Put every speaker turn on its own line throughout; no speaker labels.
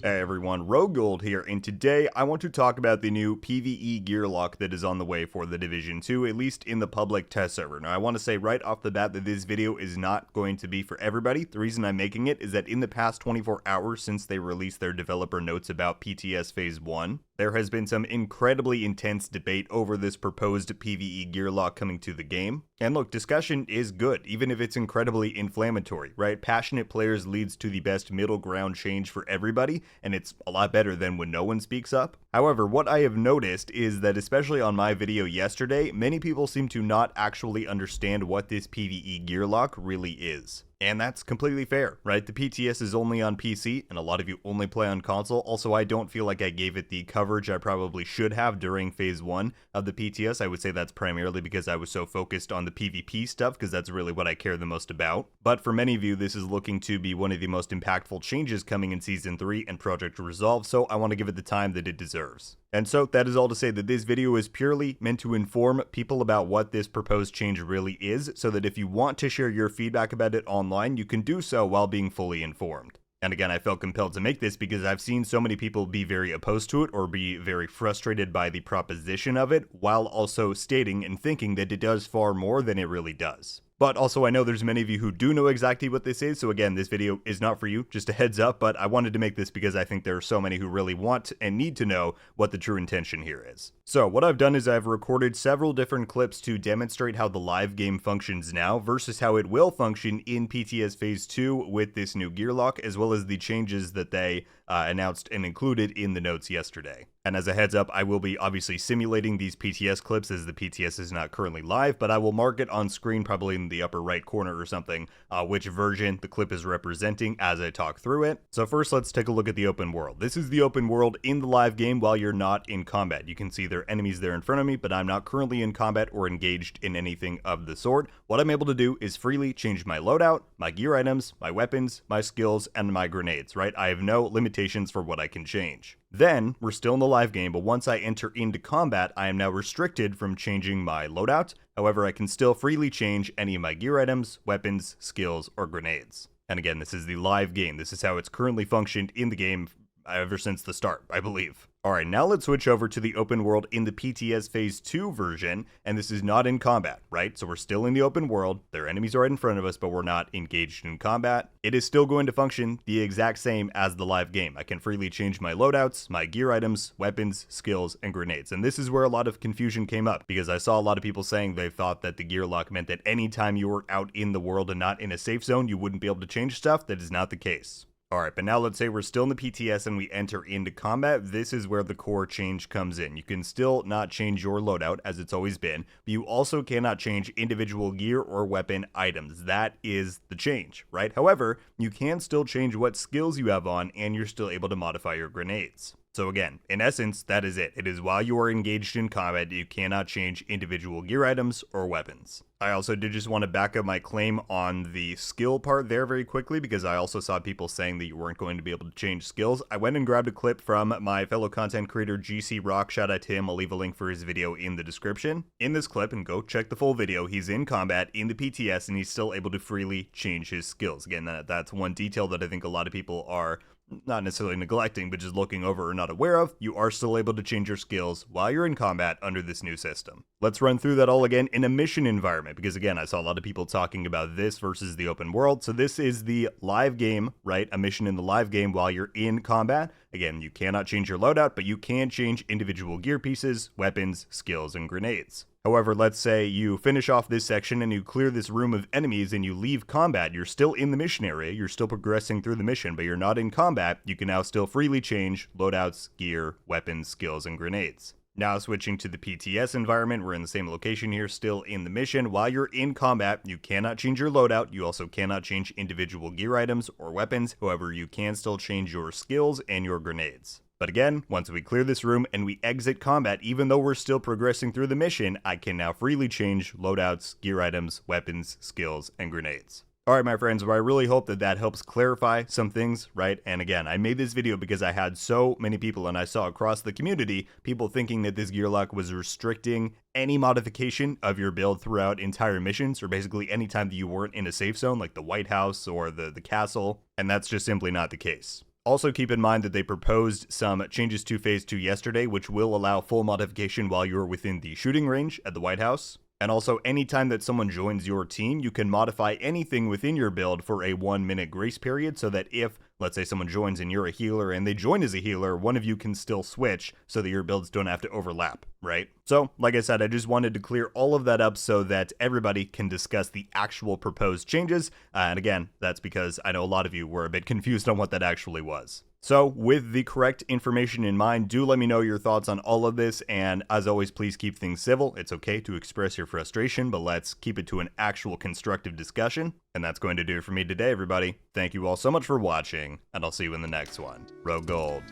Hey everyone, RogueGold here, and today I want to talk about the new PVE gear lock that is on the way for the Division 2, at least in the public test server. Now I want to say right off the bat that this video is not going to be for everybody. The reason I'm making it is that in the past 24 hours since they released their developer notes about PTS Phase 1, there has been some incredibly intense debate over this proposed PVE gear lock coming to the game. And look, discussion is good, even if it's incredibly inflammatory, right? Passionate players leads to the best middle ground change for everybody, and it's a lot better than when no one speaks up. However, what I have noticed is that especially on my video yesterday, many people seem to not actually understand what this PVE gear lock really is. And that's completely fair, right? The PTS is only on PC, and a lot of you only play on console. Also, I don't feel like I gave it the coverage I probably should have during Phase 1 of the PTS. I would say that's primarily because I was so focused on the PvP stuff, because that's really what I care the most about. But for many of you, this is looking to be one of the most impactful changes coming in Season 3 and Project Resolve, so I want to give it the time that it deserves. And so that is all to say that this video is purely meant to inform people about what this proposed change really is, so that if you want to share your feedback about it online, you can do so while being fully informed. And again, I felt compelled to make this because I've seen so many people be very opposed to it or be very frustrated by the proposition of it, while also stating and thinking that it does far more than it really does. But also I know there's many of you who do know exactly what this is, so again, this video is not for you, just a heads up, but I wanted to make this because I think there are so many who really want and need to know what the true intention here is. So what I've done is I've recorded several different clips to demonstrate how the live game functions now versus how it will function in PTS Phase 2 with this new gear lock, as well as the changes that they announced and included in the notes yesterday. And as a heads up, I will be obviously simulating these PTS clips as the PTS is not currently live, but I will mark it on screen probably in the upper right corner or something, which version the clip is representing as I talk through it. So first let's take a look at the open world. This is the open world in the live game while you're not in combat. You can see there are enemies there in front of me, but I'm not currently in combat or engaged in anything of the sort. What I'm able to do is freely change my loadout, my gear items, my weapons, my skills, and my grenades, right? I have no limitations for what I can change. Then, we're still in the live game, but once I enter into combat, I am now restricted from changing my loadout. However, I can still freely change any of my gear items, weapons, skills, or grenades. And again, this is the live game. This is how it's currently functioned in the game ever since the start, I believe. Alright, now let's switch over to the open world in the PTS Phase 2 version, and this is not in combat, right? So we're still in the open world, there are enemies right in front of us, but we're not engaged in combat. It is still going to function the exact same as the live game. I can freely change my loadouts, my gear items, weapons, skills, and grenades. And this is where a lot of confusion came up, because I saw a lot of people saying they thought that the gear lock meant that anytime you were out in the world and not in a safe zone, you wouldn't be able to change stuff. That is not the case. Alright, but now let's say we're still in the PTS and we enter into combat. This is where the core change comes in. You can still not change your loadout as it's always been, but you also cannot change individual gear or weapon items. That is the change, right? However, you can still change what skills you have on, and you're still able to modify your grenades. So again, in essence, that is it. It is while you are engaged in combat, you cannot change individual gear items or weapons. I also did just want to back up my claim on the skill part there very quickly, because I also saw people saying that you weren't going to be able to change skills. I went and grabbed a clip from my fellow content creator GC Rock, shout out to him, I'll leave a link for his video in the description. In this clip, and go check the full video, he's in combat in the PTS and he's still able to freely change his skills. Again, that's one detail that I think a lot of people are not necessarily neglecting, but just looking over or not aware of. You are still able to change your skills while you're in combat under this new system. Let's run through that all again in a mission environment, because again, I saw a lot of people talking about this versus the open world. So this is the live game, right? A mission in the live game while you're in combat. Again, you cannot change your loadout, but you can change individual gear pieces, weapons, skills, and grenades. However, let's say you finish off this section and you clear this room of enemies and you leave combat. You're still in the mission area, you're still progressing through the mission, but you're not in combat. You can now still freely change loadouts, gear, weapons, skills, and grenades. Now switching to the PTS environment, we're in the same location here, still in the mission. While you're in combat, you cannot change your loadout. You also cannot change individual gear items or weapons. However, you can still change your skills and your grenades. But again, once we clear this room and we exit combat, even though we're still progressing through the mission, I can now freely change loadouts, gear items, weapons, skills, and grenades. Alright my friends, well, I really hope that that helps clarify some things, right? And again, I made this video because I had so many people, and I saw across the community, people thinking that this gear lock was restricting any modification of your build throughout entire missions, or basically any time that you weren't in a safe zone, like the White House or the castle, and that's just simply not the case. Also keep in mind that they proposed some changes to Phase 2 yesterday, which will allow full modification while you're within the shooting range at the White House. And also, anytime that someone joins your team, you can modify anything within your build for a 1-minute grace period, so that if, let's say someone joins and you're a healer and they join as a healer, one of you can still switch so that your builds don't have to overlap, right? So, like I said, I just wanted to clear all of that up so that everybody can discuss the actual proposed changes. And again, that's because I know a lot of you were a bit confused on what that actually was. So, with the correct information in mind, do let me know your thoughts on all of this, and as always, please keep things civil. It's okay to express your frustration, but let's keep it to an actual constructive discussion. And that's going to do it for me today, everybody. Thank you all so much for watching, and I'll see you in the next one. RogueGold.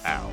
Out.